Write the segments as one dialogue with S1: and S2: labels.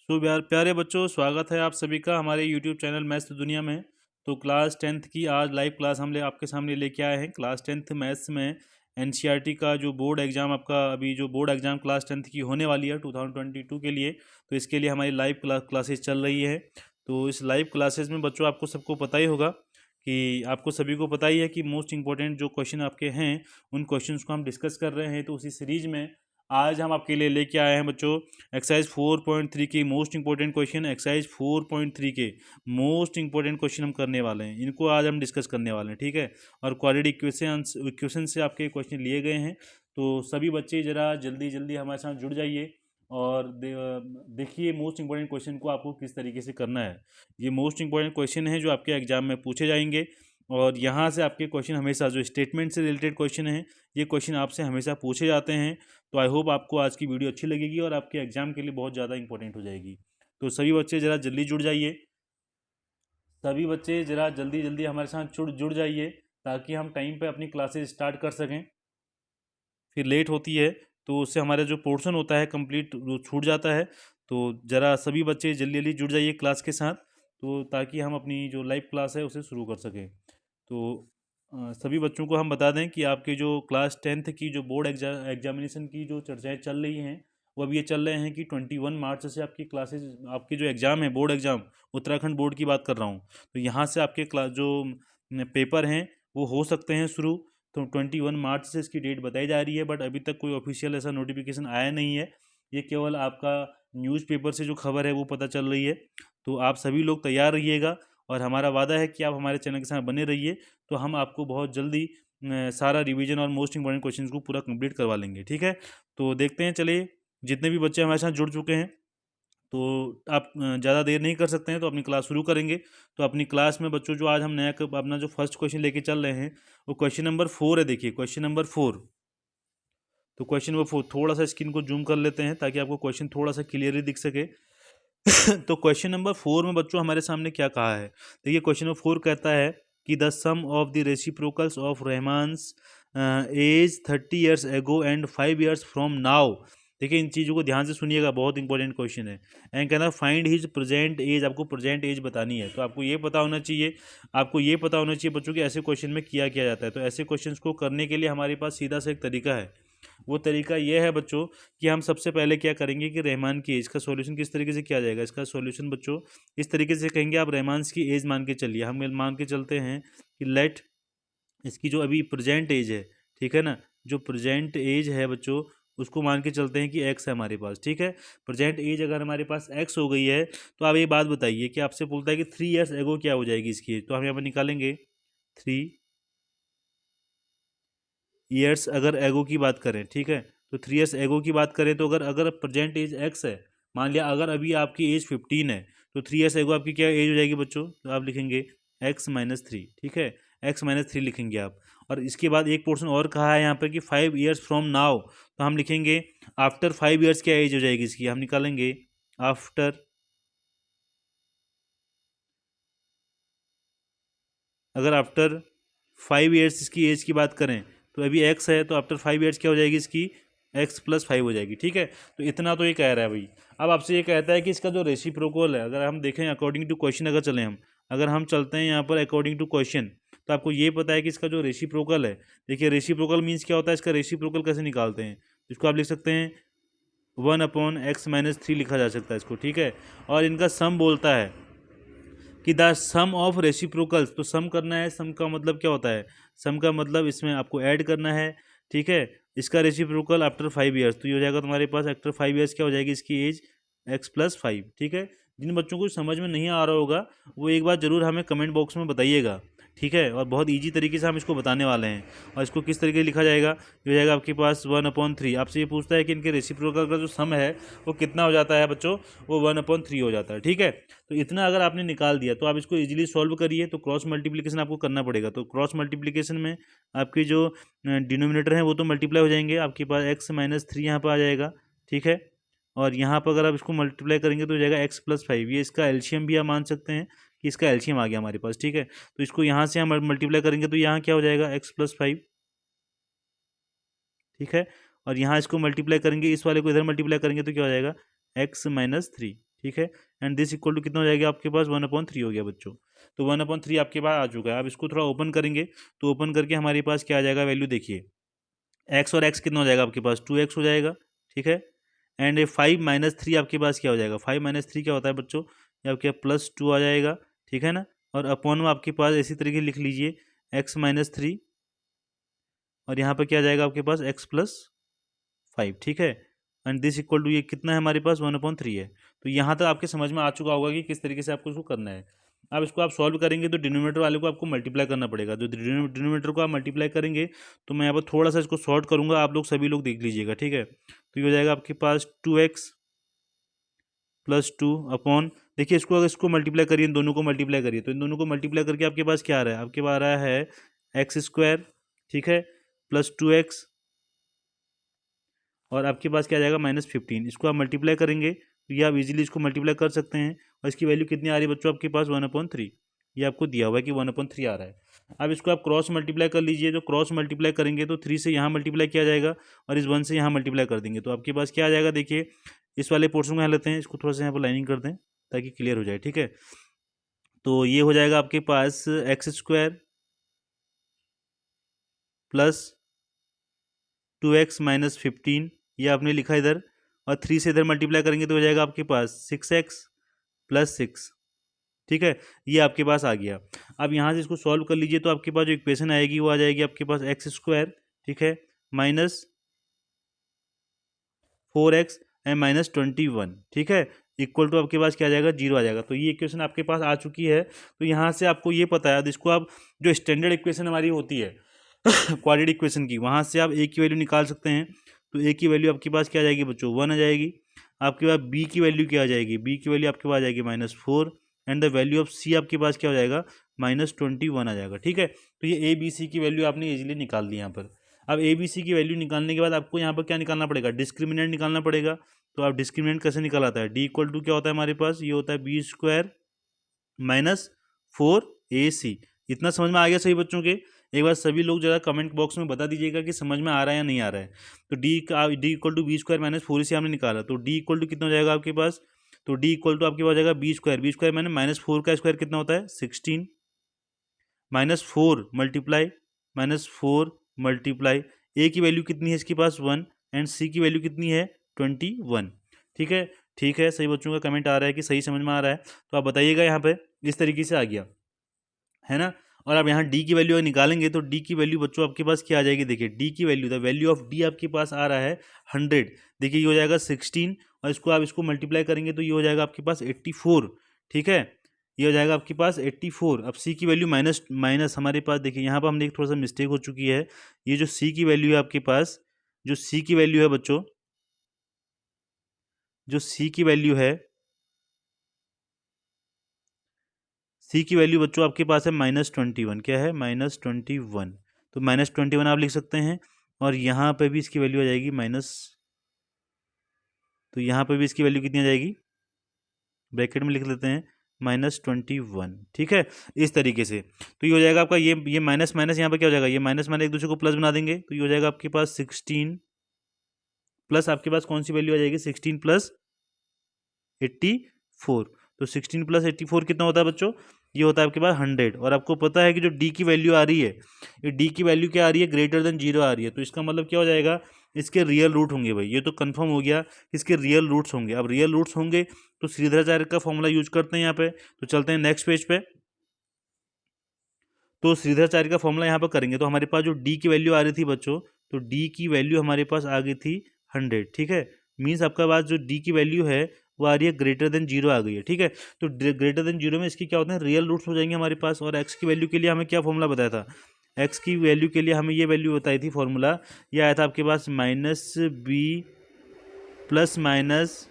S1: सो प्यारे बच्चों, स्वागत है आप सभी का हमारे यूट्यूब चैनल मैथ्स दुनिया में। तो क्लास 10th की आज लाइव क्लास हम आपके सामने लेके आए हैं। क्लास 10th मैथ्स में एनसीईआरटी का जो बोर्ड एग्ज़ाम आपका अभी जो बोर्ड एग्ज़ाम क्लास 10th की होने वाली है 2022 के लिए, तो इसके लिए हमारी लाइव क्लासेस चल रही है। तो इस लाइव क्लासेस में बच्चों आपको सबको पता ही होगा कि आपको सभी को पता ही है कि मोस्ट इंपॉर्टेंट जो क्वेश्चन आपके हैं उन क्वेश्चंस को हम डिस्कस कर रहे हैं। तो उसी सीरीज में आज हम आपके लिए लेके आए हैं बच्चों एक्सरसाइज 4.3 के मोस्ट इंपॉर्टेंट क्वेश्चन। एक्सरसाइज 4.3 के मोस्ट इंपॉर्टेंट क्वेश्चन हम करने वाले हैं, इनको आज हम डिस्कस करने वाले हैं, ठीक है। और क्वाड्रेटिक इक्वेशन से आपके क्वेश्चन लिए गए हैं। तो सभी बच्चे ज़रा जल्दी जल्दी हमारे साथ जुड़ जाइए और देखिए मोस्ट इंपॉर्टेंट क्वेश्चन को आपको किस तरीके से करना है। ये मोस्ट इंपॉर्टेंट क्वेश्चन है जो आपके एग्जाम में पूछे जाएंगे और यहाँ से आपके क्वेश्चन हमेशा जो स्टेटमेंट से रिलेटेड क्वेश्चन हैं ये क्वेश्चन आपसे हमेशा पूछे जाते हैं। तो आई होप आपको आज की वीडियो अच्छी लगेगी और आपके एग्जाम के लिए बहुत ज़्यादा इंपॉर्टेंट हो जाएगी। तो सभी बच्चे ज़रा जल्दी जुड़ जाइए, सभी बच्चे ज़रा जल्दी जल्दी हमारे साथ जुड़ जाइए ताकि हम टाइम पे अपनी क्लासेस स्टार्ट कर सकें। फिर लेट होती है तो उससे हमारा जो पोर्शन होता है कंप्लीट वो छूट जाता है। तो ज़रा सभी बच्चे जल्दी जल्दी जुड़ जाइए क्लास के साथ, तो ताकि हम अपनी जो लाइव क्लास है उसे शुरू कर सकें। तो सभी बच्चों को हम बता दें कि आपके जो क्लास 10th की जो बोर्ड एग्जामिनेशन की जो चर्चाएं चल रही हैं वो अब ये चल रहे हैं कि 21 मार्च से आपकी क्लासेस, आपके जो एग्ज़ाम है बोर्ड एग्ज़ाम, उत्तराखंड बोर्ड की बात कर रहा हूँ, तो यहाँ से आपके क्लास जो पेपर हैं वो हो सकते हैं शुरू। तो 21 मार्च से इसकी डेट बताई जा रही है, बट अभी तक कोई ऑफिशियल ऐसा नोटिफिकेशन आया नहीं है। ये केवल आपका न्यूज़पेपर से जो खबर है वो पता चल रही है। तो आप सभी लोग तैयार रहिएगा और हमारा वादा है कि आप हमारे चैनल के साथ बने रहिए, तो हम आपको बहुत जल्दी सारा रिवीजन और मोस्ट इंपॉर्टेंट क्वेश्चंस को पूरा कंप्लीट करवा लेंगे, ठीक है। तो देखते हैं, चलिए जितने भी बच्चे हमारे साथ जुड़ चुके हैं तो आप ज़्यादा देर नहीं कर सकते हैं, तो अपनी क्लास शुरू करेंगे। तो अपनी क्लास में बच्चों जो आज हम नया अपना जो फर्स्ट क्वेश्चन लेके चल रहे हैं वो क्वेश्चन नंबर 4 है। देखिए क्वेश्चन नंबर 4। तो क्वेश्चन नंबर 4 थोड़ा सा स्क्रीन को जूम कर लेते हैं ताकि आपको क्वेश्चन थोड़ा सा क्लियरली दिख सके। तो क्वेश्चन नंबर 4 में बच्चों हमारे सामने क्या कहा है, देखिए क्वेश्चन नंबर 4 कहता है कि the sum of the reciprocals of Rahman's age 30 years ago and 5 years from now. देखिए इन चीज़ों को ध्यान से सुनिएगा, बहुत इंपॉर्टेंट क्वेश्चन है। एंड कहना फाइंड हिज प्रेजेंट एज, आपको प्रेजेंट एज बतानी है। तो आपको ये पता होना चाहिए, आपको ये पता होना चाहिए बच्चों कि ऐसे क्वेश्चन में किया किया जाता है। तो ऐसे क्वेश्चन को करने के लिए हमारे पास सीधा सा एक तरीका है। वो तरीका ये है बच्चों कि हम सबसे पहले क्या करेंगे कि रहमान की एज का सॉल्यूशन किस तरीके से किया जाएगा। इसका सॉल्यूशन बच्चों इस तरीके से कहेंगे, आप रहमान की एज मान के चलिए। हम मान के चलते हैं कि लेट इसकी जो अभी प्रेजेंट एज है, ठीक है ना, जो प्रेजेंट एज है बच्चों उसको मान के चलते हैं कि एक्स है हमारे पास, ठीक है। प्रेजेंट एज अगर हमारे पास एक्स हो गई है तो आप ये बात बताइए कि आपसे बोलता है कि 3 ईयर्स एगो क्या हो जाएगी इसकी एज। तो हम यहाँ पर निकालेंगे 3 ईयर्स अगर एगो की बात करें, ठीक है। तो 3 ईयर्स एगो की बात करें तो अगर अगर प्रेजेंट एज एक्स है, मान लिया अगर अभी आपकी एज 15 है तो 3 ईयर्स एगो आपकी क्या एज हो जाएगी बच्चों, तो आप लिखेंगे x-3, ठीक है। x-3 लिखेंगे आप। और इसके बाद एक पोर्शन और कहा है यहाँ पर कि 5 ईयर्स फ्रॉम नाउ, तो हम लिखेंगे आफ्टर 5 ईयर्स क्या एज हो जाएगी इसकी, हम निकालेंगे आफ्टर, अगर आफ्टर 5 ईयर्स इसकी एज की बात करें तो अभी एक्स है तो आफ्टर 5 ईयर्स क्या हो जाएगी इसकी, x+5 हो जाएगी, ठीक है। तो इतना तो ये कह रहा है भाई। अब आपसे ये कहता है कि इसका जो रेसिप्रोकल है, अगर हम देखें अकॉर्डिंग टू क्वेश्चन, अगर चलें हम, अगर हम चलते हैं यहाँ पर अकॉर्डिंग टू क्वेश्चन, तो आपको ये पता है कि इसका जो रेसिप्रोकल है, देखिए रेसिप्रोकल मीन्स क्या होता है, इसका रेसिप्रोकल कैसे निकालते हैं। इसको आप लिख सकते हैं 1/x-3 लिखा जा सकता है इसको, ठीक है। और इनका सम बोलता है कि द सम ऑफ रेसिप्रोकल्स, तो सम करना है। सम का मतलब क्या होता है, सम का मतलब इसमें आपको ऐड करना है, ठीक है। इसका रेसिप्रोकल आफ्टर 5 ईयर्स, तो ये हो जाएगा तुम्हारे पास आफ्टर 5 ईयर्स क्या हो जाएगी इसकी एज, x+5, ठीक है। जिन बच्चों को समझ में नहीं आ रहा होगा वो एक बार ज़रूर हमें कमेंट बॉक्स में बताइएगा, ठीक है। और बहुत ईजी तरीके से हम इसको बताने वाले हैं। और इसको किस तरीके से लिखा जाएगा, ये हो जाएगा आपके पास 1/3। आपसे ये पूछता है कि इनके रेसिप्रोकल का जो सम है वो कितना हो जाता है बच्चों, वो 1/3 हो जाता है, ठीक है। तो इतना अगर आपने निकाल दिया तो आप इसको इजीली सॉल्व करिए। तो क्रॉस मल्टीप्लिकेशन आपको करना पड़ेगा। तो क्रॉस मल्टीप्लिकेशन में आपके जो डिनोमिनेटर हैं वो तो मल्टीप्लाई हो जाएंगे, आपके पास x-3 यहाँ पर आ जाएगा, ठीक है। और यहाँ पर अगर आप इसको मल्टीप्लाई करेंगे तो हो जाएगा x+5। ये इसका एलसीएम भी आप मान सकते हैं कि इसका एलसीएम आ गया हमारे पास, ठीक है। तो इसको यहाँ से हम मल्टीप्लाई करेंगे तो यहाँ क्या हो जाएगा x+5, ठीक है। और यहाँ इसको मल्टीप्लाई करेंगे, इस वाले को इधर मल्टीप्लाई करेंगे तो क्या हो जाएगा x-3, ठीक है। एंड दिस इक्वल टू कितना हो जाएगा आपके पास 1/3 हो गया बच्चों। तो 1/3 आपके पास आ चुका है। अब इसको थोड़ा ओपन करेंगे तो ओपन करके हमारे पास क्या आ जाएगा वैल्यू, देखिए एक्स और एक्स कितना हो जाएगा आपके पास 2x हो जाएगा, ठीक है। एंड 5 - 3 आपके पास क्या हो जाएगा, 5 - 3 क्या होता है बच्चों, ये आपके +2 आ जाएगा, ठीक है ना। और अपॉन में आपके पास इसी तरीके लिख लीजिए x - 3 और यहाँ पर क्या आ जाएगा आपके पास x + 5, ठीक है। एंड दिस इक्वल टू ये कितना है हमारे पास 1/3 है। तो यहाँ तक आपके समझ में आ चुका होगा कि किस तरीके से आपको इसको करना है। अब इसको आप सॉल्व करेंगे तो डिनोमिनेटर वाले को आपको मल्टीप्लाई करना पड़ेगा। जो डिनोमिनेटर को आप मल्टीप्लाई करेंगे तो मैं यहाँ पर थोड़ा सा इसको शॉर्ट करूँगा, आप लोग सभी लोग देख लीजिएगा, ठीक है। तो ये हो जाएगा आपके पास 2x + 2 अपॉन, देखिए इसको अगर इसको मल्टीप्लाई करिए, इन दोनों को मल्टीप्लाई करिए तो इन दोनों को मल्टीप्लाई करके आपके पास क्या आ रहा है, आपके पास आ रहा है x², ठीक है, +2x और आपके पास क्या आ जाएगा -15। इसको आप मल्टीप्लाई करेंगे तो ये आप इजीली इसको मल्टीप्लाई कर सकते हैं। और इसकी वैल्यू कितनी आ रही है बच्चों आपके पास 1/3, ये आपको दिया हुआ है कि 1/3 आ रहा है। अब इसको आप क्रॉस मल्टीप्लाई कर लीजिए, जो क्रॉस मल्टीप्लाई करेंगे तो 3 से यहाँ मल्टीप्लाई किया जाएगा और इस 1 से यहाँ मल्टीप्लाई कर देंगे तो आपके पास क्या आ जाएगा, देखिए इस वाले पोर्शन को यहाँ लेते हैं, इसको थोड़ा सा यहाँ पर लाइनिंग कर दें ताकि क्लियर हो जाए, ठीक है। तो ये हो जाएगा आपके पास x² + 2x - 15, ये आपने लिखा इधर, और 3 से इधर मल्टीप्लाई करेंगे तो हो जाएगा आपके पास 6x + 6, ठीक है। ये आपके पास आ गया। अब यहाँ से इसको सॉल्व कर लीजिए तो आपके पास जो इक्वेशन आएगी वो आ जाएगी आपके पास x², ठीक है, -4x एंड -21, ठीक है, इक्वल टू आपके पास क्या आ जाएगा 0 आ जाएगा। तो ये इक्वेशन आपके पास आ चुकी है। तो यहाँ से आपको ये पता है, इसको आप जो स्टैंडर्ड इक्वेशन हमारी होती है क्वाड्रेटिक इक्वेशन की, वहाँ से आप ए की वैल्यू निकाल सकते हैं। तो ए की वैल्यू आपके पास क्या आ जाएगी बच्चों 1 आ जाएगी। आपके पास बी की वैल्यू क्या आ जाएगी, बी की वैल्यू आपके पास आ जाएगी -4 एंड द वैल्यू ऑफ सी आपके पास क्या हो जाएगा -21 आ जाएगा, ठीक है। तो ये ए बी सी की वैल्यू आपने इजीली निकाल दी यहाँ पर। अब ए बी सी की वैल्यू निकालने के बाद आपको यहाँ पर क्या निकालना पड़ेगा, डिस्क्रिमिनेंट निकालना पड़ेगा। तो आप डिस्क्रिमिनेंट कैसे निकाल आता है, डी इक्वल टू क्या होता है हमारे पास, ये होता है b² - 4ac। इतना समझ में आ गया सही बच्चों के। एक बार सभी लोग जरा कमेंट बॉक्स में बता दीजिएगा कि समझ में आ रहा है या नहीं आ रहा है। तो D equal to b² - 4ac हमने निकाला, तो डी इक्वल टू कितना हो जाएगा आपके पास, तो डी इक्वल टू आपके पास जाएगा b² मैंने -4 का स्क्वायर कितना होता है 16, -4 मल्टीप्लाई ए की वैल्यू कितनी है इसके पास 1 एंड सी की वैल्यू कितनी है 21, ठीक है। ठीक है, सही बच्चों का कमेंट आ रहा है कि सही समझ में आ रहा है, तो आप बताइएगा यहाँ पे। इस तरीके से आ गया है ना। और आप यहाँ डी की वैल्यू निकालेंगे तो डी की वैल्यू बच्चों आपके पास क्या आ जाएगी, देखिए डी की value, the value of D आपके पास आ रहा है 100। देखिए ये हो जाएगा 16 और इसको आप इसको मल्टीप्लाई करेंगे तो ये हो जाएगा आपके पास 84, ठीक है। ये हो जाएगा आपके पास 84। अब सी की वैल्यू माइनस हमारे पास, देखिए यहाँ पर हमने एक थोड़ा सा मिस्टेक हो चुकी है। ये जो सी की वैल्यू है आपके पास, जो सी की वैल्यू है बच्चों, जो सी की वैल्यू है, सी की वैल्यू बच्चों आपके पास है -21, क्या है -21। तो -21 आप लिख सकते हैं और यहाँ पे भी इसकी वैल्यू आ जाएगी माइनस, तो यहाँ पे भी इसकी वैल्यू कितनी आ जाएगी, ब्रैकेट में लिख लेते हैं -21, ठीक है। इस तरीके से तो ये हो जाएगा आपका, ये माइनस माइनस यहाँ पे क्या हो जाएगा, ये माइनस माइनस एक दूसरे को प्लस बना देंगे तो ये हो जाएगा आपके पास 16 प्लस आपके पास कौन सी वैल्यू आ जाएगी 16 + 84। तो 16 + 84 कितना होता है बच्चों, ये होता है आपके पास 100। और आपको पता है कि जो डी की वैल्यू आ रही है, ये डी की वैल्यू क्या आ रही है, >0 आ रही है। तो इसका मतलब क्या हो जाएगा, इसके रियल रूट होंगे भाई, ये तो कंफर्म हो गया, इसके रियल रूट्स होंगे। अब रियल रूट्स होंगे तो श्रीधराचार्य का फॉर्मूला यूज करते हैं यहाँ पे। तो चलते हैं नेक्स्ट पेज पे। तो श्रीधराचार्य का फॉर्मूला यहाँ पर करेंगे तो हमारे पास जो डी की वैल्यू आ रही थी बच्चों, तो डी की वैल्यू हमारे पास आ गई थी 100, ठीक है। मीन्स आपका पास जो डी की वैल्यू है वो आ रही है >0 आ गई है, ठीक है। तो >0 में इसके क्या होते हैं, रियल रूट्स हो जाएंगे हमारे पास। और एक्स की वैल्यू के लिए हमें क्या फॉर्मूला बताया था, एक्स की वैल्यू के लिए हमें ये वैल्यू बताई थी, फॉर्मूला ये आया था आपके पास -b ±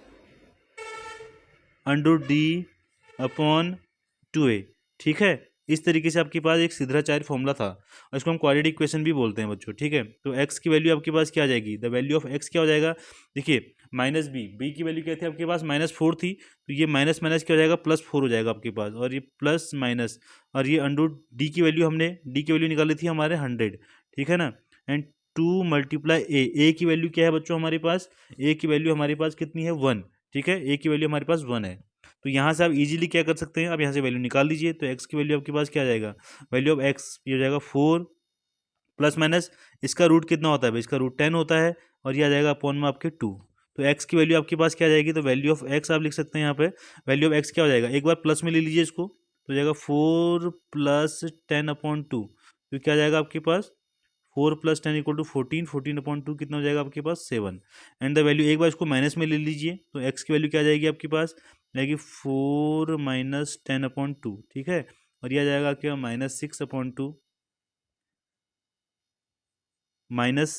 S1: √d/2a, ठीक है। इस तरीके से आपके पास एक श्रीधराचार्य फॉर्मूला था और इसको हम क्वाड्रेटिक इक्वेशन भी बोलते हैं बच्चों, ठीक है। तो x की वैल्यू आपके पास क्या आ जाएगी, द वैल्यू ऑफ x क्या हो जाएगा, देखिए -b की वैल्यू क्या थी आपके पास -4 थी, तो ये माइनस माइनस क्या हो जाएगा +4 हो जाएगा आपके पास, और ये प्लस माइनस, और ये √d की वैल्यू, हमने डी की वैल्यू निकाली थी हमारे 100, ठीक है ना। एंड 2 × a की वैल्यू क्या है बच्चों हमारे पास, a की वैल्यू हमारे पास कितनी है 1, ठीक है, ए की वैल्यू हमारे पास 1 है। तो यहाँ से आप इजीली क्या कर सकते हैं, अब यहाँ से वैल्यू निकाल दीजिए। तो एक्स की वैल्यू आपके पास क्या आ जाएगा, वैल्यू ऑफ एक्स ये हो जाएगा 4 प्लस माइनस इसका रूट कितना होता है भाई, इसका रूट 10 होता है, और ये आ जाएगा अपॉन में आपके 2। तो एक्स की वैल्यू आपके पास क्या आ जाएगी, तो वैल्यू ऑफ एक्स आप लिख सकते हैं यहाँ पे, वैल्यू ऑफ एक्स क्या हो जाएगा, एक बार प्लस में ले लीजिए इसको, तो हो जाएगा 4 प्लस 10/2। तो क्या आ जाएगा आपके पास, 4 प्लस 10 इक्वल टू 14, 14/2 कितना हो जाएगा आपके पास 7। एंड द वैल्यू एक बार इसको माइनस में ले लीजिए, तो एक्स की वैल्यू क्या आ जाएगी आपके पास, जाएगी 4 माइनस 10/2, ठीक है, और यह आ जाएगा क्या minus 6/2 minus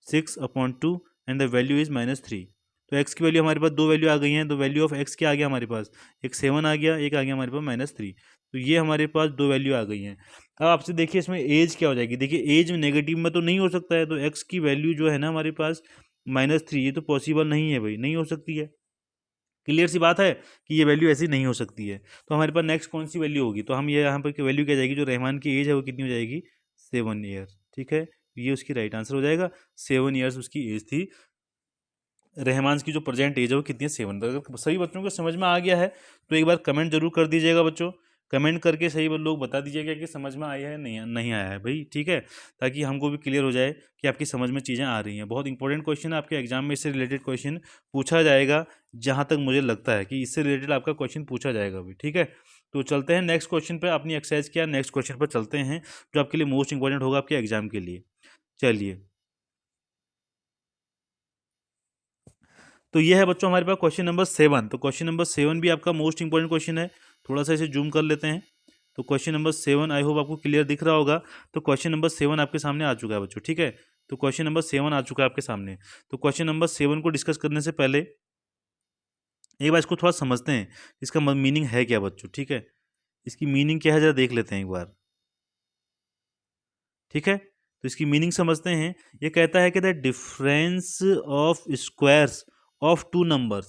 S1: 6/2 and the value is -3। तो एक्स की वैल्यू हमारे पास दो वैल्यू आ गई हैं, तो वैल्यू ऑफ एक्स क्या आ गया हमारे पास, एक 7 आ गया, एक आ गया हमारे पास -3। तो ये हमारे पास दो वैल्यू आ गई हैं। अब आपसे देखिए इसमें एज क्या हो जाएगी, देखिए एज नेगेटिव में तो नहीं हो सकता है, तो एक्स की वैल्यू जो है ना हमारे पास -3, ये तो पॉसिबल नहीं है भाई, नहीं हो सकती है। क्लियर सी बात है कि ये वैल्यू ऐसी नहीं हो सकती है। तो हमारे पास नेक्स्ट कौन सी वैल्यू होगी, तो हम ये यहाँ पर वैल्यू क्या जाएगी, जो रहमान की एज है वो कितनी हो जाएगी, 7 ईयर, ठीक है, ये उसकी राइट आंसर हो जाएगा। 7 ईयर्स उसकी एज थी। रहमान की जो प्रेजेंट एज है वो कितनी है, 7। अगर सभी बच्चों को समझ में आ गया है तो एक बार कमेंट जरूर कर दीजिएगा बच्चों, कमेंट करके सही लोग बता दीजिएगा कि समझ में आया है नहीं नहीं आया है भाई, ठीक है, ताकि हमको भी क्लियर हो जाए कि आपकी समझ में चीज़ें आ रही हैं। बहुत इंपॉर्टेंट क्वेश्चन है, आपके एग्जाम में इससे रिलेटेड क्वेश्चन पूछा जाएगा, जहाँ तक मुझे लगता है कि इससे रिलेटेड आपका क्वेश्चन पूछा जाएगा भाई, ठीक है। तो चलते हैं नेक्स्ट क्वेश्चन पर, अपनी एक्सरसाइज किया, नेक्स्ट क्वेश्चन पर चलते हैं जो आपके लिए मोस्ट इंपॉर्टेंट होगा आपके एग्जाम के लिए। चलिए, तो ये है बच्चों हमारे पास क्वेश्चन नंबर 7। तो क्वेश्चन नंबर 7 भी आपका मोस्ट इंपॉर्टेंट क्वेश्चन है, थोड़ा सा इसे जूम कर लेते हैं। तो क्वेश्चन नंबर 7 आई होप आपको क्लियर दिख रहा होगा। तो क्वेश्चन नंबर 7 आपके सामने आ चुका है बच्चों, ठीक है। तो क्वेश्चन नंबर 7 आ चुका है आपके सामने। तो क्वेश्चन नंबर 7 को डिस्कस करने से पहले एक बार इसको थोड़ा समझते हैं, इसका मीनिंग है क्या बच्चों, ठीक है, इसकी मीनिंग क्या है जरा देख लेते हैं एक बार, ठीक है। तो इसकी मीनिंग समझते हैं। ये कहता है कि the difference of squares of two numbers,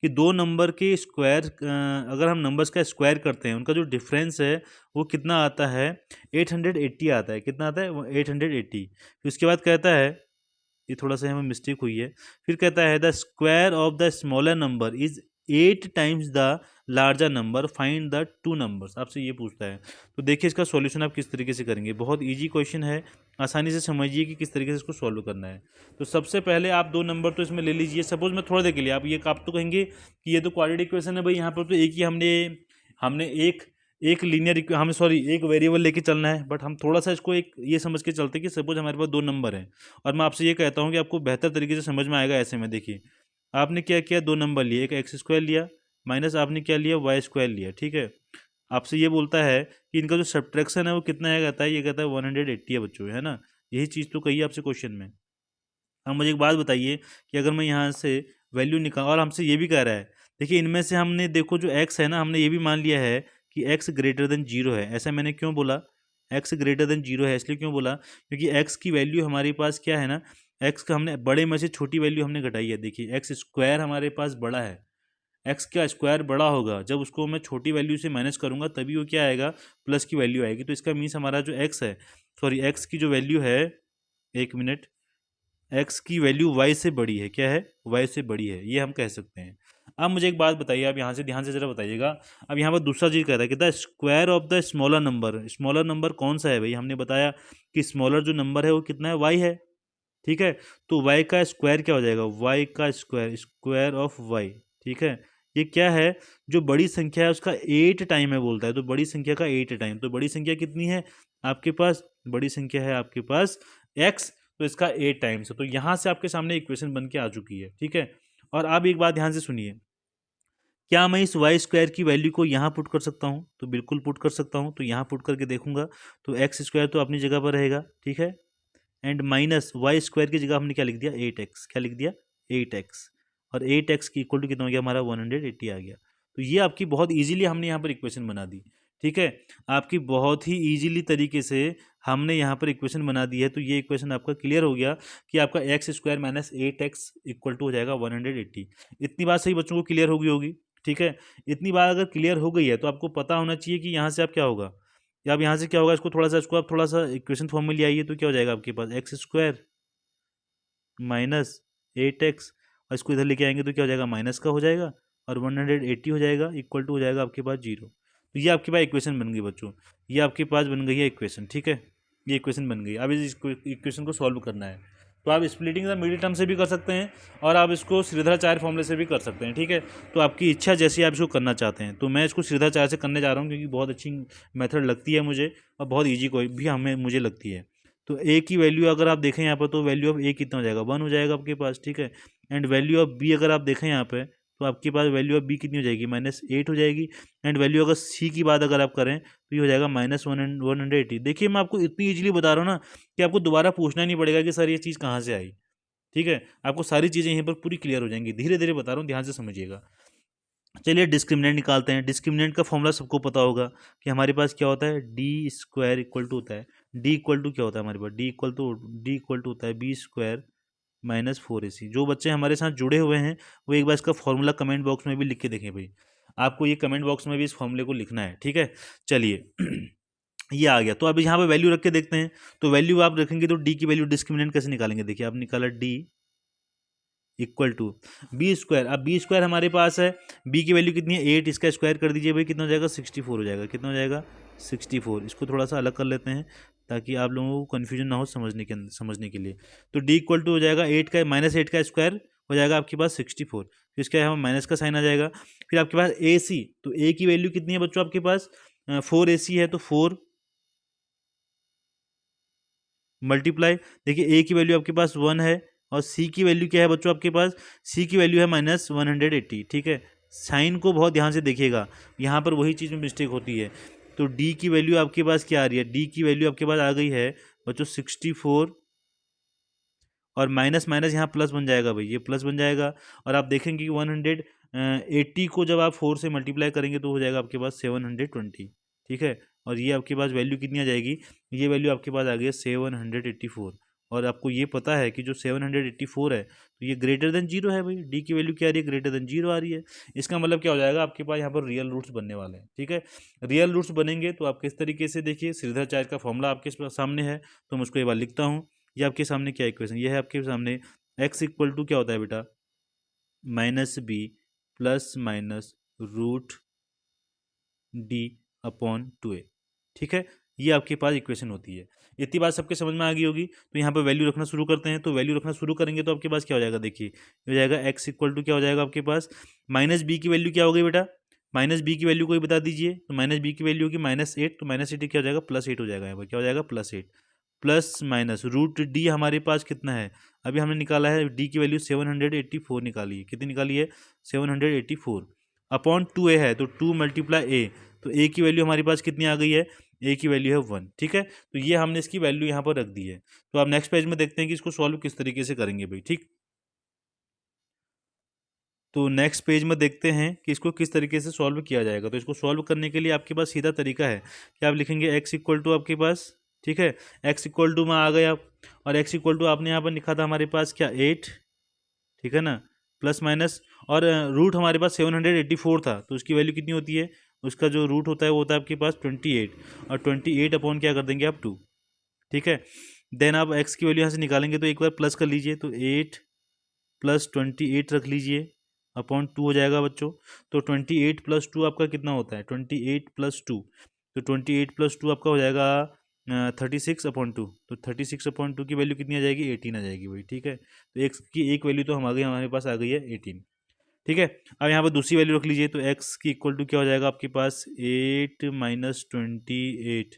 S1: कि दो नंबर के स्क्वायर, अगर हम नंबर्स का स्क्वायर करते हैं, उनका जो डिफरेंस है वो कितना आता है, 880 आता है। कितना आता है, 880। फिर उसके बाद कहता है, ये थोड़ा सा हमें मिस्टेक हुई है, फिर कहता है the square of the smaller number is 8 times the larger number, find the two numbers. आपसे ये पूछता है। तो देखिए इसका सॉल्यूशन आप किस तरीके से करेंगे, बहुत इजी क्वेश्चन है, आसानी से समझिए कि किस तरीके से इसको सॉल्व करना है। तो सबसे पहले आप दो नंबर तो इसमें ले लीजिए। सपोज मैं थोड़ा देर के लिए, आप तो कहेंगे कि ये तो क्वाड्रेटिक इक्वेशन है भाई, यहाँ पर तो एक ही हमने हमने एक एक लीनियर हमें सॉरी एक वेरिएबल लेके चलना है, बट हम थोड़ा सा इसको एक ये समझ के चलते हैं कि सपोज हमारे पास दो नंबर हैं, और मैं आपसे ये कहता हूँ कि आपको बेहतर तरीके से समझ में आएगा ऐसे में। देखिए आपने क्या किया, दो नंबर लिए, एक एक्स स्क्वायर लिया माइनस आपने क्या लिया, वाई स्क्वायर लिया, ठीक है। आपसे ये बोलता है कि इनका जो सब्ट्रैक्शन है वो कितना है, कहता है ये कहता है 180 है बच्चों, है ना। यही चीज़ तो कही है आपसे क्वेश्चन में। अब मुझे एक बात बताइए कि अगर मैं यहाँ से वैल्यू निकाल, और हमसे ये भी कह रहा है, देखिए इनमें से हमने देखो जो x है ना, हमने ये भी मान लिया है कि x ग्रेटर देन 0 है। ऐसा मैंने क्यों बोला, x ग्रेटर देन 0 है इसलिए क्यों बोला, क्योंकि x की वैल्यू हमारे पास क्या है ना, x का हमने बड़े में से छोटी वैल्यू हमने घटाई है। देखिए एक्स स्क्वायर हमारे पास बड़ा है, एक्स का स्क्वायर बड़ा होगा, जब उसको मैं छोटी वैल्यू से माइनस करूंगा तभी वो क्या आएगा, प्लस की वैल्यू आएगी। तो इसका मीन्स हमारा जो एक्स है, सॉरी एक्स की जो वैल्यू है, एक मिनट, एक्स की वैल्यू वाई से बड़ी है, क्या है, वाई से बड़ी है, ये हम कह सकते हैं। अब मुझे एक बात बताइए, आप यहाँ से ध्यान से जरा बताइएगा। अब यहाँ पर दूसरा चीज़ कह रहा है कि the square of the smaller number, smaller number कौन सा है भाई, हमने बताया कि स्मॉलर जो नंबर है वो कितना है, वाई है, ठीक है। तो वाई का स्क्वायर क्या हो जाएगा, वाई का स्क्वायर, स्क्वायर ऑफ वाई, ठीक है। ये क्या है, जो बड़ी संख्या है उसका 8 टाइम है बोलता है, तो बड़ी संख्या का 8 टाइम, तो बड़ी संख्या कितनी है आपके पास, बड़ी संख्या है आपके पास x, तो इसका 8 टाइम्स है। तो यहाँ से आपके सामने इक्वेशन बन के आ चुकी है, ठीक है। और आप एक बात ध्यान से सुनिए, क्या मैं इस वाई स्क्वायर की वैल्यू को यहाँ पुट कर सकता हूँ, तो बिल्कुल पुट कर सकता हूँ। तो यहाँ पुट करके देखूंगा तो एक्स स्क्वायर तो अपनी जगह पर रहेगा, ठीक है, एंड माइनस वाई स्क्वायर की जगह हमने क्या लिख दिया, 8x, क्या लिख दिया, 8x, और 8x की इक्वल टू कितना हो गया हमारा, 180 आ गया। तो ये आपकी बहुत इजीली हमने यहाँ पर इक्वेशन बना दी, ठीक है, आपकी बहुत ही इजीली तरीके से हमने यहाँ पर इक्वेशन बना दी है। तो ये इक्वेशन आपका क्लियर हो गया कि आपका X square minus 8x equal to हो जाएगा 180। इतनी बात सही बच्चों को क्लियर हो गई होगी, ठीक है। इतनी बात अगर क्लियर हो गई है तो आपको पता होना चाहिए कि यहाँ से आप क्या होगा, या अब यहाँ से क्या होगा, इसको थोड़ा सा, इसको आप थोड़ा सा इक्वेशन फॉर्म में ले आइए, तो क्या हो जाएगा आपके पास, एक्स स्क्वायर माइनस 8x, और इसको इधर लेके आएंगे तो क्या हो जाएगा, माइनस का हो जाएगा और 180 हो जाएगा, इक्वल टू हो जाएगा आपके पास 0। तो ये आपके पास इक्वेशन बन गई बच्चों, ये आपके पास बन गई है इक्वेशन, ठीक है, ये इक्वेशन बन गई। अब इस इक्वेशन को सॉल्व करना है, तो आप स्प्लिटिंग द मिडिल टर्म से भी कर सकते हैं और आप इसको श्रीधराचार्य फॉर्मूले से भी कर सकते हैं, ठीक है। तो आपकी इच्छा जैसी आप इसको करना चाहते हैं। तो मैं इसको श्रीधराचार्य से करने जा रहा हूँ क्योंकि बहुत अच्छी मेथड लगती है मुझे और बहुत ईजी कोई भी हमें मुझे लगती है। तो ए की वैल्यू अगर आप देखें यहाँ पर, तो वैल्यू ऑफ ए कितना हो जाएगा, 1 हो जाएगा आपके पास, ठीक है। एंड वैल्यू ऑफ बी अगर आप देखें यहाँ पे, तो आपके पास वैल्यू ऑफ बी कितनी हो जाएगी, -8 हो जाएगी। एंड वैल्यू अगर सी की बात अगर आप करें तो ये हो जाएगा -180। देखिए मैं आपको इतनी ईजिली बता रहा हूँ ना कि आपको दोबारा पूछना नहीं पड़ेगा कि सर ये चीज़ कहाँ से आई, ठीक है। आपको सारी चीज़ें यहीं पर पूरी क्लियर हो जाएंगी, धीरे धीरे बता रहा हूँ, ध्यान से समझिएगा। चलिए डिस्क्रिमिनेंट निकालते हैं। डिस्क्रिमिनेंट का फॉर्मूला सबको पता होगा कि हमारे पास क्या होता है, डी स्क्वायर इक्वल टू होता है, डी इक्वल टू क्या होता है हमारे पास, डी इक्वल टू होता है बी स्क्वायर -4ac। जो बच्चे हमारे साथ जुड़े हुए हैं वो एक बार इसका फॉर्मूला कमेंट बॉक्स में भी लिख के देखें भाई, आपको ये कमेंट बॉक्स में भी इस फॉर्मूले को लिखना है, ठीक है। चलिए ये आ गया। तो अब यहाँ पे वैल्यू रख के देखते हैं। तो वैल्यू आप रखेंगे तो डी की वैल्यू डिस्क्रिमिनेंट कैसे निकालेंगे, देखिए आप निकाला D equal to B square. अब बी स्क्वायर हमारे पास है, बी की वैल्यू कितनी है 8, इसका स्क्वायर कर दीजिए भाई, कितना हो जाएगा 64 हो जाएगा, कितना हो जाएगा 64। इसको थोड़ा सा अलग कर लेते हैं ताकि आप लोगों को कन्फ्यूजन ना हो समझने के लिए। तो डी इक्वल टू हो जाएगा 8 का -8 का स्क्वायर हो जाएगा आपके पास 64, फिर इसका यहाँ माइनस का साइन आ जाएगा। फिर आपके पास ए सी, तो ए की वैल्यू कितनी है बच्चों आपके पास 4ac है, तो 4 मल्टीप्लाई, देखिए ए की वैल्यू आपके पास 1 है और सी की वैल्यू क्या है बच्चों आपके पास, सी की वैल्यू है -180, ठीक है। साइन को बहुत ध्यान से देखिएगा, यहाँ पर वही चीज़ में मिस्टेक होती है। तो डी की वैल्यू आपके पास क्या आ रही है, डी की वैल्यू आपके पास आ गई है बच्चों 64 और माइनस माइनस यहाँ प्लस बन जाएगा भाई, ये प्लस बन जाएगा। और आप देखेंगे कि 180 को जब आप 4 से मल्टीप्लाई करेंगे तो हो जाएगा आपके पास 720, ठीक है। और ये आपके पास वैल्यू कितनी आ जाएगी, ये वैल्यू आपके पास आ गई है 784। और आपको ये पता है कि जो 784 है तो ये ग्रेटर देन 0 है भाई, डी की वैल्यू क्या आ रही है, ग्रेटर देन 0 आ रही है। इसका मतलब क्या हो जाएगा, आपके पास यहाँ पर रियल रूट्स बनने वाले हैं, ठीक है। रियल रूट्स बनेंगे तो आप किस तरीके से, देखिए श्रीधराचार्य का फॉर्मूला आपके सामने है, तो मैं उसको एक बार लिखता हूँ। ये आपके सामने क्या इक्वेशन, ये है आपके सामने x इक्वल टू क्या होता है बेटा, -b plus minus root D upon 2a, ठीक है। ये आपके पास इक्वेशन होती है। इतनी बात सबके समझ में आ गई होगी। तो यहाँ पे वैल्यू रखना शुरू करते हैं। तो वैल्यू रखना शुरू करेंगे तो आपके पास क्या हो जाएगा, देखिए हो जाएगा x इक्वल टू क्या हो जाएगा आपके पास, -b की वैल्यू क्या हो गई बेटा, -b की वैल्यू कोई बता दीजिए। तो -b की वैल्यू होगी -8, तो -8 क्या हो जाएगा +8 हो जाएगा, यहाँ पर क्या हो जाएगा +8 प्लस माइनस रूट डी हमारे पास कितना है, अभी हमने निकाला है डी की वैल्यू 784 निकाली है, कितनी निकाली है 784 अपॉन 2a है, तो 2 मल्टीप्लाई ए, तो ए की वैल्यू हमारे पास कितनी आ गई है, ए की वैल्यू है 1, ठीक है। तो ये हमने इसकी वैल्यू यहाँ पर रख दी है। तो आप नेक्स्ट पेज में देखते हैं कि इसको सॉल्व किस तरीके से करेंगे भाई, ठीक। तो नेक्स्ट पेज में देखते हैं कि इसको किस तरीके से सॉल्व किया जाएगा। तो इसको सॉल्व करने के लिए आपके पास सीधा तरीका है कि आप लिखेंगे x इक्वल टू आपके पास, ठीक है, x इक्वल टू में आ गए आप, और x इक्वल टू आपने यहाँ पर लिखा था हमारे पास क्या 8, ठीक है ना, प्लस माइनस, और रूट हमारे पास 784 था, तो उसकी वैल्यू कितनी होती है, उसका जो रूट होता है वो होता है आपके पास 28, और 28 अपॉन क्या कर देंगे आप 2, ठीक है। देन आप x की वैल्यू यहाँ से निकालेंगे तो एक बार प्लस कर लीजिए, तो 8 प्लस 28 रख लीजिए अपॉन 2 हो जाएगा बच्चों। तो 28 प्लस 2 आपका कितना होता है, 28 प्लस 2, तो 28 प्लस 2 आपका हो जाएगा 36 अपॉन 2, तो 36 अपॉन 2 की वैल्यू कितनी आ जाएगी 18 आ जाएगी भाई, ठीक है। तो एक्स की एक वैल्यू तो हमारे पास आ गई है 18, ठीक है। अब यहाँ पर दूसरी वैल्यू रख लीजिए, तो एक्स की इक्वल टू क्या हो जाएगा आपके पास 8 माइनस 28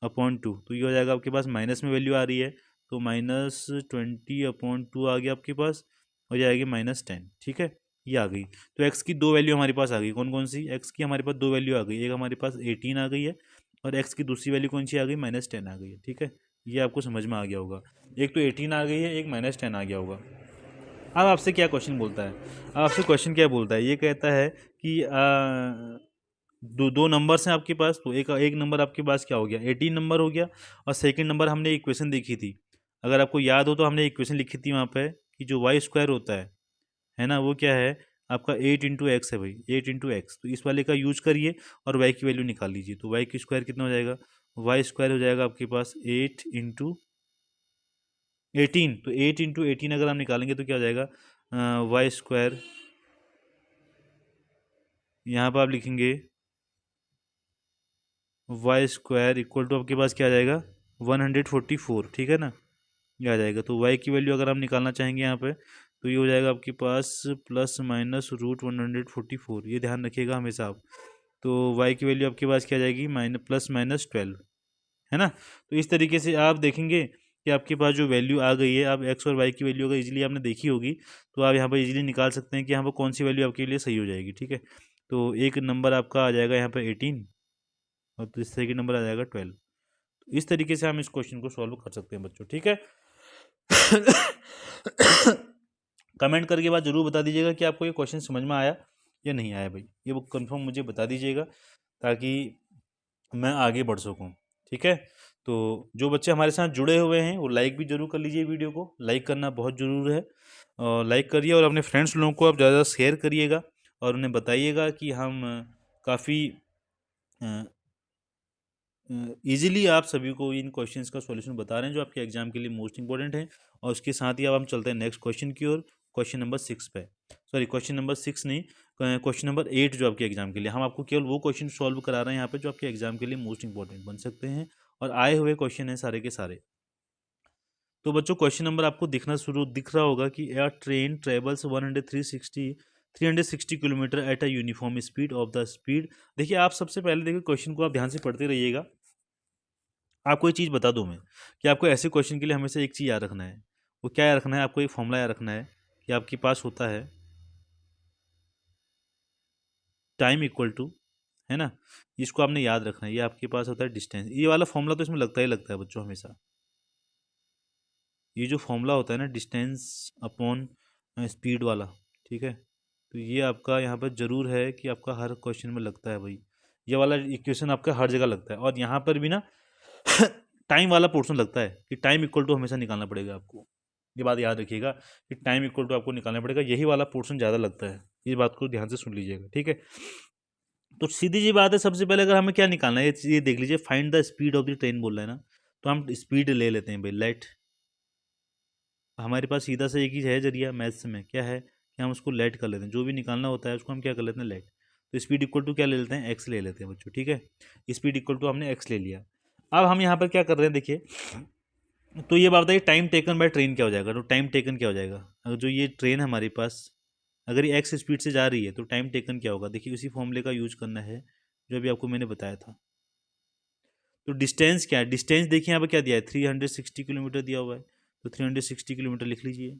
S1: अपॉन 2, तो ये हो जाएगा आपके पास माइनस में वैल्यू आ रही है, तो -20 अपॉन 2 आ गया आपके पास, हो जाएगी -10, ठीक है, ये आ गई। तो x की दो वैल्यू हमारे पास आ गई, कौन कौन सी, x की हमारे पास दो वैल्यू आ गई, एक हमारे पास 18 आ गई है और x की दूसरी वैल्यू कौन सी आ गई, -10 आ गई है, ठीक है। ये आपको समझ में आ गया होगा, एक तो 18 आ गई है, एक -10 आ गया होगा। अब आपसे क्या क्वेश्चन बोलता है, अब आपसे क्वेश्चन क्या बोलता है, ये कहता है कि दो दो नंबर्स हैं आपके पास, तो एक एक नंबर आपके पास क्या हो गया 18 नंबर हो गया, और सेकंड नंबर हमने इक्वेशन देखी थी, अगर आपको याद हो तो हमने इक्वेशन लिखी थी वहाँ पे कि जो वाई स्क्वायर होता है ना, वो क्या है आपका 8 × x है भाई, 8 × x, तो इस वाले का यूज करिए और y की वैल्यू निकाल लीजिए। तो y की स्क्वायर कितना हो जाएगा, y स्क्वायर हो जाएगा आपके पास 8 × 18, तो 8 × 18 अगर हम निकालेंगे तो क्या हो जाएगा वाई स्क्वायर, यहाँ पर आप लिखेंगे वाई स्क्वायर इक्वल टू आपके पास क्या आ जाएगा 144, ठीक है ना, ये आ जाएगा। तो वाई की वैल्यू अगर आप निकालना चाहेंगे यहाँ पे तो ये हो जाएगा आपके पास प्लस माइनस रूट 144, ये ध्यान रखिएगा हमेशा आप। तो वाई की वैल्यू आपके पास क्या आ जाएगी +-12, है ना। तो इस तरीके से आप देखेंगे कि आपके पास जो वैल्यू आ गई है, आप एक्स और वाई की वैल्यू अगर इजीली आपने देखी होगी तो आप यहाँ पर इजीली निकाल सकते हैं कि यहाँ पर कौन सी वैल्यू आपके लिए सही हो जाएगी, ठीक है। तो एक नंबर आपका आ जाएगा यहाँ पर 18 और दूसरे की नंबर आ जाएगा 12। तो इस तरीके से हम इस क्वेश्चन को सॉल्व कर सकते हैं बच्चों, ठीक है। कमेंट करके बाद जरूर बता दीजिएगा कि आपको ये क्वेश्चन समझ में आया या नहीं आया भाई, ये वो कंफर्म मुझे बता दीजिएगा ताकि मैं आगे बढ़ सकूं, ठीक है। तो जो बच्चे हमारे साथ जुड़े हुए हैं वो लाइक भी जरूर कर लीजिए, वीडियो को लाइक करना बहुत ज़रूर है, और लाइक करिए और अपने फ्रेंड्स लोगों को आप ज़्यादा शेयर करिएगा और उन्हें बताइएगा कि हम काफ़ी ईजिली आप सभी को इन क्वेश्चंस का सॉल्यूशन बता रहे हैं जो आपके एग्जाम के लिए मोस्ट इंपॉर्टेंट है। और उसके साथ ही अब हम चलते हैं नेक्स्ट क्वेश्चन की ओर, क्वेश्चन नंबर 6 पे, सॉरी क्वेश्चन नंबर 6 नहीं, क्वेश्चन नंबर 8 जो आपके एग्जाम के लिए, हम आपको केवल वो क्वेश्चन सॉल्व करा रहे हैं यहाँ पे जो आपके एग्जाम के लिए मोस्ट इंपॉर्टेंट बन सकते हैं और आए हुए क्वेश्चन हैं सारे के सारे। तो बच्चों क्वेश्चन नंबर आपको दिख रहा होगा कि a train travels 360 kilometre at a uniform speed of the speed. देखिए आप सबसे पहले देखिए क्वेश्चन को आप ध्यान से पढ़ते रहिएगा। आपको एक चीज़ बता दूं मैं कि आपको ऐसे क्वेश्चन के लिए हमेशा एक चीज़ याद रखना है, वो क्या याद रखना है, आपको एक फॉर्मूला याद रखना है कि आपके पास होता है टाइम इक्वल टू, है ना, इसको आपने याद रखना है, ये आपके पास होता है डिस्टेंस। ये वाला फॉर्मूला तो इसमें लगता ही लगता है बच्चों हमेशा, ये जो फॉर्मूला होता है ना डिस्टेंस अपॉन स्पीड वाला, ठीक है। तो ये आपका यहाँ पर जरूर है कि आपका हर क्वेश्चन में लगता है भाई, ये वाला इक्वेशन आपका हर जगह लगता है। और यहाँ पर भी ना टाइम वाला पोर्शन लगता है कि टाइम इक्वल टू हमेशा निकालना पड़ेगा आपको, ये बात याद रखिएगा कि टाइम इक्वल टू आपको निकालना पड़ेगा, यही वाला पोर्शन ज़्यादा लगता है, इस बात को ध्यान से सुन लीजिएगा, ठीक है। तो सीधी सी बात है, सबसे पहले अगर हमें क्या निकालना है ये देख लीजिए, find the speed of the train बोल रहा है ना, तो हम स्पीड ले लेते हैं भाई, लेट, हमारे पास सीधा सा एक ही है जरिया मैथ्स में, क्या है कि हम उसको लेट कर लेते हैं, जो भी निकालना होता है उसको हम क्या कर लेते हैं लेट। तो स्पीड इक्वल टू क्या ले लेते हैं एक्स ले लेते हैं बच्चों, ठीक है। स्पीड इक्वल टू हमने एक्स ले लिया। अब हम यहाँ पर क्या कर रहे हैं देखिए, तो ये बात बताइए टाइम टेकन बाय ट्रेन क्या हो जाएगा, तो टाइम टेकन क्या हो जाएगा, अगर जो ये ट्रेन हमारे पास अगर ये एक्स स्पीड से जा रही है तो टाइम टेकन क्या होगा, देखिए उसी फॉर्मूले का यूज करना है जो अभी आपको मैंने बताया था। तो डिस्टेंस क्या है, डिस्टेंस देखिए यहाँ पर क्या दिया है 360 किलोमीटर दिया हुआ है, तो 360 किलोमीटर लिख लीजिए,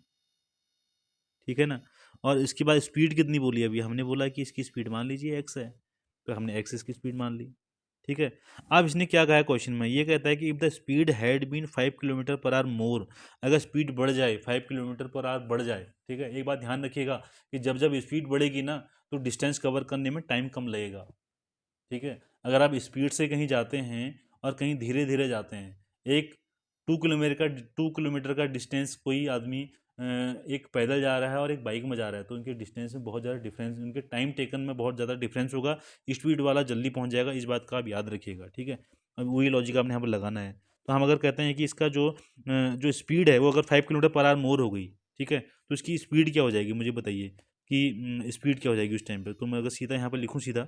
S1: ठीक है ना। और इसके बाद स्पीड कितनी बोली, अभी हमने बोला कि इसकी स्पीड मान लीजिए एक्स है, तो हमने एक्स इसकी स्पीड मान ली, ठीक है। अब इसने क्या कहा है क्वेश्चन में, ये कहता है कि if the speed had been 5 kilometre per hour more, अगर स्पीड बढ़ जाए 5 किलोमीटर पर आवर बढ़ जाए, ठीक है। एक बात ध्यान रखिएगा कि जब जब स्पीड बढ़ेगी ना तो डिस्टेंस कवर करने में टाइम कम लगेगा, ठीक है। अगर आप स्पीड से कहीं जाते हैं और कहीं धीरे धीरे जाते हैं, एक 2 किलोमीटर का डिस्टेंस कोई आदमी एक पैदल जा रहा है और एक बाइक में जा रहा है, तो उनके डिस्टेंस में बहुत ज़्यादा डिफरेंस, उनके टाइम टेकन में बहुत ज़्यादा डिफरेंस होगा, स्पीड वाला जल्दी पहुंच जाएगा, इस बात का आप याद रखिएगा, ठीक है। अब वही लॉजिक आपने यहाँ पर लगाना है। तो हम अगर कहते हैं कि इसका जो स्पीड है वो अगर 5 किलोमीटर पर आवर मोर हो गई, ठीक है, तो इसकी स्पीड क्या हो जाएगी मुझे बताइए कि स्पीड क्या हो जाएगी उस टाइम पर। तो मैं अगर सीधा यहाँ पर लिखूँ सीधा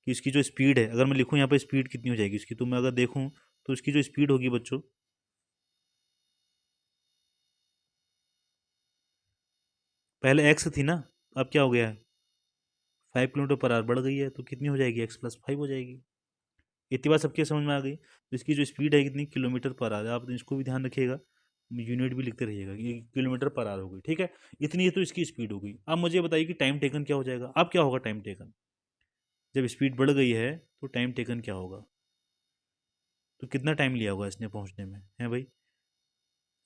S1: कि इसकी जो स्पीड है, अगर मैं लिखूँ यहाँ पर स्पीड कितनी हो जाएगी इसकी, तो मैं अगर देखूँ तो इसकी जो स्पीड होगी बच्चों, पहले एक्स थी ना, अब क्या हो गया है 5 किलोमीटर पर आवर बढ़ गई है, तो कितनी हो जाएगी x+5 हो जाएगी। इतनी बात सबके समझ में आ गई। तो इसकी जो स्पीड है कितनी किलोमीटर पर आवर, आप इसको भी ध्यान रखिएगा, यूनिट भी लिखते रहिएगा, ये किलोमीटर पर आवर हो गई, ठीक है। इतनी तो इसकी स्पीड हो गई। अब मुझे बताइए कि टाइम टेकन क्या हो जाएगा, अब क्या होगा टाइम टेकन, जब स्पीड बढ़ गई है तो टाइम टेकन क्या होगा, तो कितना टाइम लिया होगा इसने पहुँचने में, है भाई,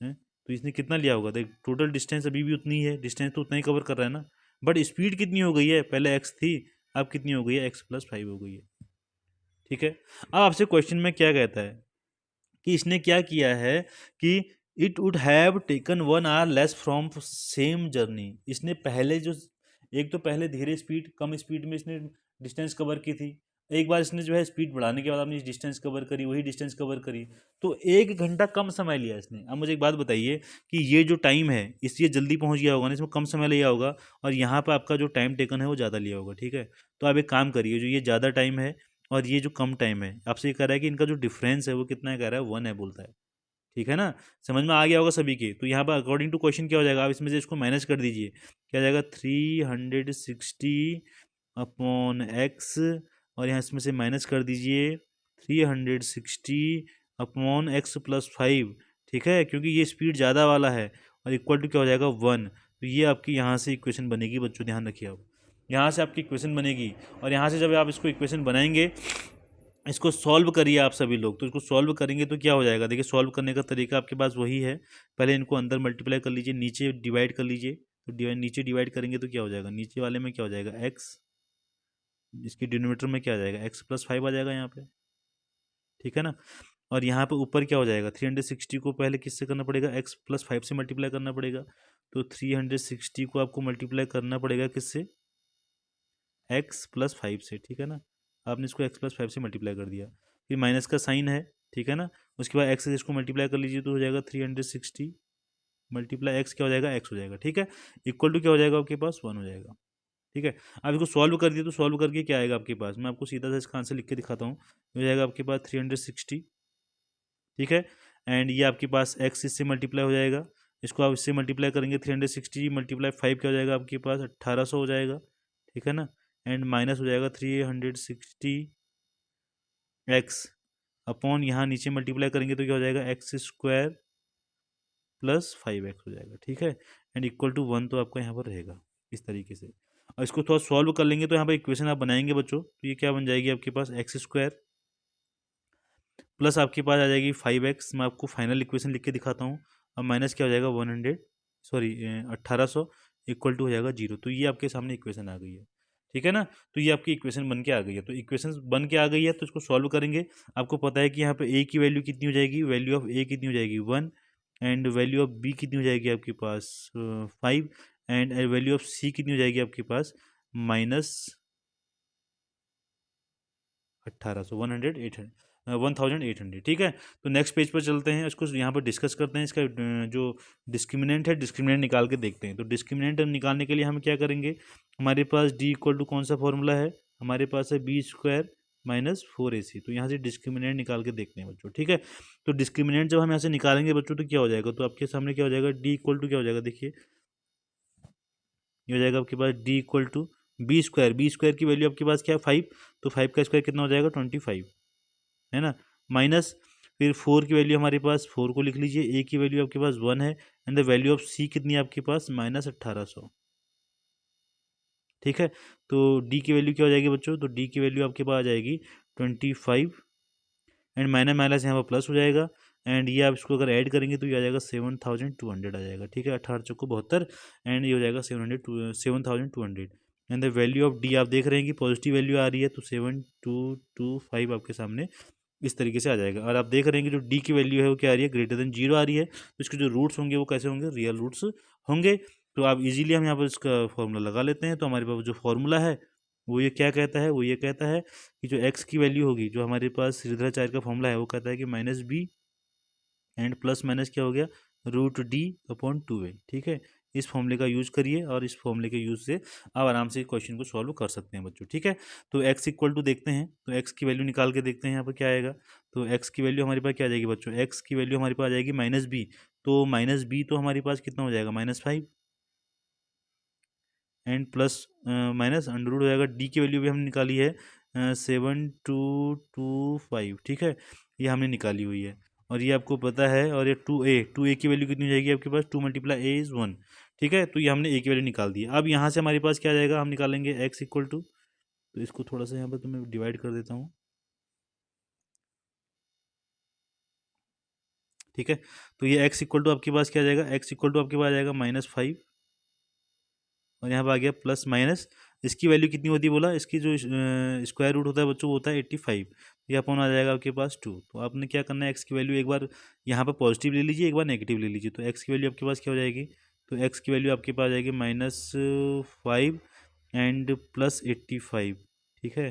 S1: है। तो इसने कितना लिया होगा, देख टोटल डिस्टेंस अभी भी उतनी है, डिस्टेंस तो उतना ही कवर कर रहा है ना, बट स्पीड कितनी हो गई है, पहले एक्स थी अब कितनी हो गई है x+5 हो गई है, ठीक है। अब आपसे क्वेश्चन में क्या कहता है कि इसने क्या किया है कि it would have taken 1 our less from same journey, इसने पहले जो एक तो पहले धीरे स्पीड कम स्पीड में इसने डिस्टेंस कवर की थी, एक बार इसने जो है स्पीड बढ़ाने के बाद आपने डिस्टेंस कवर करी, वही डिस्टेंस कवर करी, तो 1 घंटा कम समय लिया इसने। अब मुझे एक बात बताइए कि ये जो टाइम है इसलिए जल्दी पहुंच गया होगा ना, इसमें कम समय लिया होगा, और यहाँ पर आपका जो टाइम टेकन है वो ज़्यादा लिया होगा, ठीक है। तो आप एक काम करिए, जो ये ज़्यादा टाइम है और ये जो कम टाइम है, आपसे ये कह रहा है कि इनका जो डिफरेंस है वो कितना है, कह रहा है 1 है बोलता है, ठीक है ना। समझ में आ गया होगा सभी के। तो यहाँ पर अकॉर्डिंग टू क्वेश्चन क्या हो जाएगा, आप इसमें से इसको माइनस कर दीजिए, क्या हो जाएगा 360 अपॉन एक्स, और यहाँ इसमें से माइनस कर दीजिए 360 अपॉन एक्स प्लस 5, ठीक है, क्योंकि ये स्पीड ज़्यादा वाला है, और इक्वल टू क्या हो जाएगा 1। तो ये आपकी यहाँ से इक्वेशन बनेगी बच्चों, ध्यान रखिए आप, यहाँ से आपकी इक्वेशन बनेगी। और यहाँ से जब आप इसको इक्वेशन बनाएंगे, इसको सॉल्व करिए आप सभी लोग, तो इसको सॉल्व करेंगे तो क्या हो जाएगा, देखिए सॉल्व करने का तरीका आपके पास वही है, पहले इनको अंदर मल्टीप्लाई कर लीजिए, नीचे डिवाइड कर लीजिए, तो नीचे डिवाइड करेंगे तो क्या हो जाएगा, नीचे वाले में क्या हो जाएगा एक्स, इसकी डिनोमिनेटर में क्या आ जाएगा एक्स प्लस 5 आ जाएगा यहाँ पे, ठीक है ना। और यहाँ पे ऊपर क्या हो जाएगा, 360 को पहले किससे करना पड़ेगा, एक्स प्लस 5 से मल्टीप्लाई करना पड़ेगा, तो 360 को आपको मल्टीप्लाई करना पड़ेगा किससे, एक्स प्लस 5 से, ठीक है ना। आपने इसको एक्स प्लस 5 से मल्टीप्लाई कर दिया, फिर माइनस का साइन है, ठीक है ना। उसके बाद एक्स से इसको मल्टीप्लाई कर लीजिए तो हो जाएगा 360 मल्टीप्लाई एक्स, क्या हो जाएगा एक्स हो जाएगा, ठीक है। इक्वल टू क्या हो जाएगा आपके पास 1 हो जाएगा, ठीक है। अब इसको सॉल्व कर दिए, तो सॉल्व करके क्या आएगा आपके पास, मैं आपको सीधा सा इसका आंसर लिख के दिखाता हूँ। हो जाएगा आपके पास 360, ठीक है, एंड ये आपके पास एक्स इससे मल्टीप्लाई हो जाएगा, इसको आप इससे मल्टीप्लाई करेंगे 360 मल्टीप्लाई 5 क्या हो जाएगा आपके पास 1800 हो जाएगा, ठीक है ना। एंड माइनस हो जाएगा 360 एक्स अपॉन यहाँ नीचे मल्टीप्लाई करेंगे तो क्या हो जाएगा एक्स स्क्वायर प्लस 5x हो जाएगा, ठीक है। एंड इक्वल टू 1 तो आपका यहाँ पर रहेगा इस तरीके से। और इसको थोड़ा सॉल्व कर लेंगे तो यहाँ पर इक्वेशन आप बनाएंगे बच्चों, तो ये क्या बन जाएगी आपके पास एक्स स्क्वायर प्लस आपके पास आ जाएगी 5x, मैं आपको फाइनल इक्वेशन लिख के दिखाता हूँ। अब माइनस क्या हो जाएगा 100, सॉरी 1800 इक्वल टू हो जाएगा 0। तो ये आपके सामने इक्वेशन आ गई है, ठीक है ना। तो ये आपकी इक्वेशन बन के आ गई है, तो इक्वेशन बन के आ गई है, तो इसको सॉल्व करेंगे। आपको पता है कि यहाँ पे ए की वैल्यू कितनी हो जाएगी, वैल्यू ऑफ ए कितनी हो जाएगी 1, एंड वैल्यू ऑफ बी कितनी हो जाएगी आपके पास 5, एंड वैल्यू ऑफ सी कितनी हो जाएगी आपके पास माइनस 1800, 1800, ठीक है। तो नेक्स्ट पेज पर चलते हैं, इसको यहाँ पर डिस्कस करते हैं, इसका जो डिस्क्रिमिनेंट है डिस्क्रिमिनेंट निकाल के देखते हैं। तो डिस्क्रिमिनेंट निकालने के लिए हम क्या करेंगे, हमारे पास डी इक्वल टू कौन सा फॉर्मूला है, हमारे पास है बी स्क्वायर माइनस 4ac। तो यहाँ से डिस्क्रिमिनेंट निकाल के देखते हैं बच्चों, ठीक है। तो डिस्क्रिमिनेंट जब हम यहाँ से निकालेंगे बच्चों तो क्या हो जाएगा, तो आपके सामने क्या हो जाएगा, डी इक्वल टू क्या हो जाएगा, देखिए ये हो जाएगा आपके पास D equal to B square, B square की वैल्यू आपके पास क्या है 5, तो 5 का स्क्वायर कितना हो जाएगा 25, है ना, माइनस फिर 4 की वैल्यू हमारे पास 4 को लिख लीजिए, ए की वैल्यू आपके पास 1 है, एंड द वैल्यू ऑफ सी कितनी है आपके पास माइनस 1800, ठीक है। तो डी की वैल्यू क्या हो जाएगी बच्चों, तो डी की वैल्यू आपके पास आ जाएगी 25, एंड माइनस माइनस यहाँ पर प्लस हो जाएगा, एंड ये आप इसको अगर ऐड करेंगे तो ये आ जाएगा 7200 आ जाएगा, ठीक है, 18 चौको 72, एंड ये हो जाएगा 7200, and the value of D आप देख रहे हैं कि पॉजिटिव वैल्यू आ रही है, तो 7225 आपके सामने इस तरीके से आ जाएगा। और आप देख रहे हैं कि जो डी की वैल्यू है वो क्या आ रही है, ग्रेटर देन 0 आ रही है, तो इसके जो रूट्स होंगे वो कैसे होंगे, रियल रूट्स होंगे। तो आप इजीली हम यहाँ पर इसका फॉर्मूला लगा लेते हैं। तो हमारे पास जो फॉर्मूला है वो ये क्या कहता है, वो ये कहता है कि जो एक्स की वैल्यू होगी, जो हमारे पास श्रीधराचार्य का फॉर्मूला है, वो कहता है कि minus B and plus minus क्या हो गया रूट डी अपॉन 2a, ठीक है। इस फॉर्मूले का यूज करिए, और इस फॉर्मूले के यूज से आप आराम से क्वेश्चन को सॉल्व कर सकते हैं बच्चों, ठीक है। तो x इक्वल टू देखते हैं, तो x की वैल्यू निकाल के देखते हैं यहाँ पर क्या आएगा। तो x की वैल्यू हमारे पास क्या आ जाएगी बच्चों, x की वैल्यू हमारे पास आ जाएगी माइनस बी, तो माइनस बी तो हमारे पास कितना हो जाएगा -5, and plus minus under root हो जाएगा, डी की वैल्यू भी हमने निकाली है 7225, ठीक है, ये हमने निकाली हुई है। और ये आपको पता है, और ये 2a की वैल्यू कितनी हो जाएगी आपके पास 2 मल्टीप्लाई a इज़ 1, ठीक है। तो ये हमने a की वैल्यू निकाल दी है। अब यहाँ से हमारे पास क्या आ जाएगा, हम निकालेंगे x इक्वल टू, तो इसको थोड़ा सा यहाँ पर तो मैं डिवाइड कर देता हूँ, ठीक है। तो ये x इक्वल टू आपके पास क्या आ जाएगा, x इक्वल टू आपके पास आ जाएगा -5, और यहाँ पर आ गया प्लस माइनस, इसकी वैल्यू कितनी होती है बोला, इसकी जो स्क्वायर रूट होता है बच्चों वो होता है 85, ये अपॉन आ जाएगा आपके पास 2। तो आपने क्या करना है, एक्स की वैल्यू एक बार यहाँ पर पॉजिटिव ले लीजिए, एक बार नेगेटिव ले लीजिए, तो एक्स की वैल्यू आपके पास क्या हो जाएगी, तो एक्स की वैल्यू आपके पास आ जाएगी -5 एंड प्लस 85, ठीक है।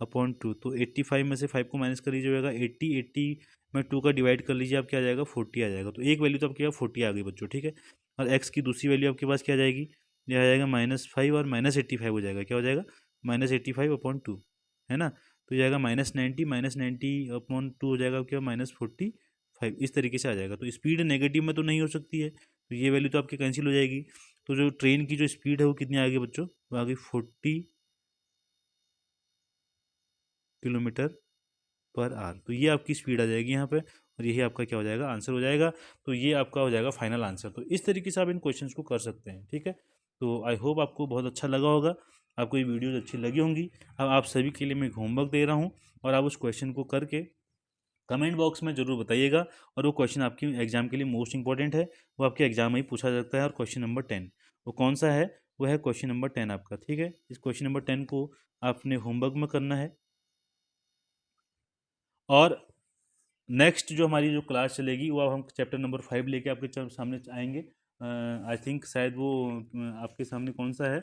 S1: अपॉन 2, तो 85 में से 5 को माइनस कर लीजिएगा, 80 में 2 का डिवाइड कर लीजिए, आप क्या आ जाएगा 40 आ जाएगा। तो एक वैल्यू तो आपके यहाँ 40 आ गई बच्चों, ठीक है। और एक्स की दूसरी वैल्यू आपके पास क्या आ जाएगी, ये आ जाएगा -5 और -85 हो जाएगा, क्या हो जाएगा -85/2, है ना। तो ये आएगा -90 अपॉन 2 हो जाएगा क्या -45, इस तरीके से आ जाएगा। तो स्पीड नेगेटिव में तो नहीं हो सकती है, तो ये वैल्यू तो आपकी कैंसिल हो जाएगी। तो जो ट्रेन की जो स्पीड है वो कितनी आ गई बच्चों, वो आ गई 40 km/h। तो ये आपकी स्पीड आ जाएगी यहाँ पे, और यही आपका क्या हो जाएगा, आंसर हो जाएगा। तो ये आपका हो जाएगा फाइनल आंसर। तो इस तरीके से आप इन क्वेश्चंस को कर सकते हैं, ठीक है। तो आई होप आपको बहुत अच्छा लगा होगा, आपको ये वीडियोज अच्छी लगी होंगी। अब आप सभी के लिए मैं होमवर्क दे रहा हूँ, और आप उस क्वेश्चन को करके कमेंट बॉक्स में जरूर बताइएगा। और वो क्वेश्चन आपकी एग्जाम के लिए मोस्ट इंपॉर्टेंट है, वो आपके एग्जाम में ही पूछा जाता है। और क्वेश्चन नंबर 10 वो कौन सा है, वो है क्वेश्चन नंबर 10 आपका, ठीक है। इस क्वेश्चन नंबर 10 को आपने होमवर्क में करना है। और नेक्स्ट जो हमारी जो क्लास चलेगी वो अब हम चैप्टर नंबर 5 लेके आपके सामने आएंगे। आई थिंक शायद वो आपके सामने कौन सा है,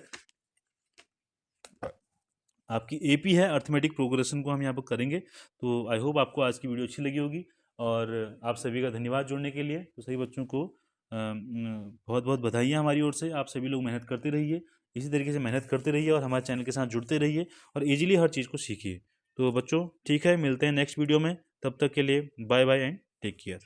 S1: आपकी एपी है, अर्थमेटिक प्रोग्रेशन को हम यहाँ पर करेंगे। तो आई होप आपको आज की वीडियो अच्छी लगी होगी, और आप सभी का धन्यवाद जुड़ने के लिए। तो सभी बच्चों को बहुत बहुत बधाइयाँ हमारी ओर से। आप सभी लोग मेहनत करते रहिए, इसी तरीके से मेहनत करते रहिए, और हमारे चैनल के साथ जुड़ते रहिए, और ईजिली हर चीज़ को सीखिए। तो बच्चों ठीक है, मिलते हैं नेक्स्ट वीडियो में, तब तक के लिए bye bye and take care.